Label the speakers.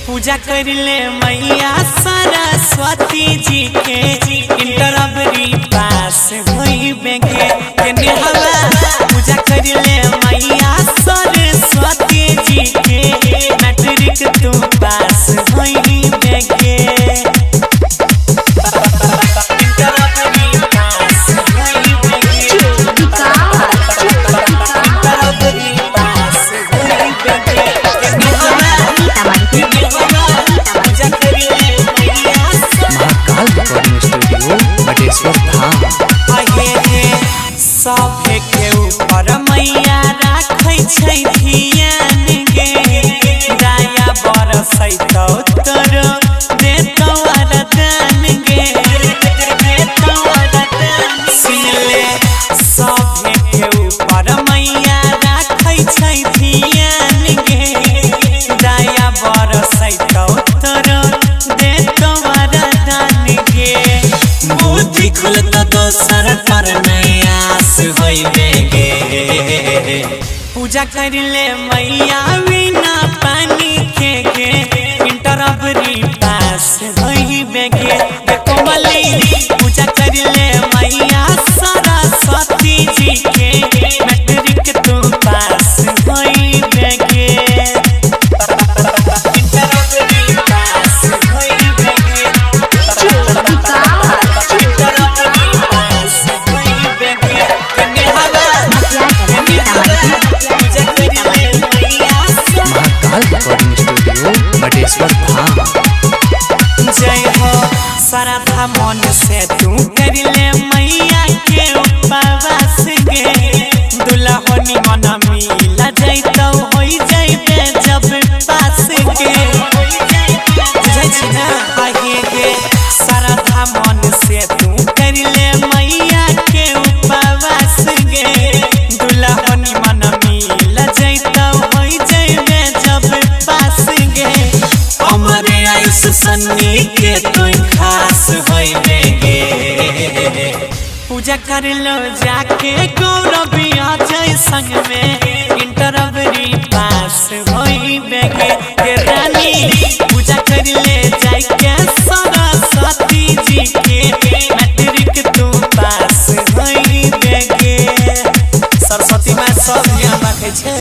Speaker 1: पूजा कर ले मैया सरस्वती जी के इंटरवरी पास होई बेगे केने हवा। पूजा कर ले मैया सरस्वती जी के मैट्रिक तू पास होई बेगे। सभे के ऊपर मैया राखै छै धियान गे, दया बरसैतौ तोर देतौ वरदान गे। सुन ले सभे के ऊपर मैया राखै छै धियान गे, दया बरसैतौ तोर देतौ वरदान गे। बुद्धि खुलत दोसर पर पूजा कर ले मैया बिना पानी के गे इंटरवरी पास होई बेगे। कोमली पूजा कर ले मैया सरस्वती जी के मैट्रिक तू पास होई बेगे। जय हो श्रद्धा मन से तू कर ले मैया के उपवास गे, दुल्हनी मन मिला जैतौ होई जैबे जब पास गे। बुझै छी ना आगे गे श्रद्धा मन से तू कर ले मैया के उपवास गे, दुल्हनी मन मिला जैतौ होई जैबे जब पास गे। हमरे आयुष सन्नी के तू खास होई बेगे। पूजा कर लो जाके गौरव अजय संग में इंटरवरी पास होई बेगे। रानी पूजा कर ले जाके सरस्वती जी के मैट्रिक तू पास होई बेगे। सरस्वती माँ सब यहाँ बाटे छै।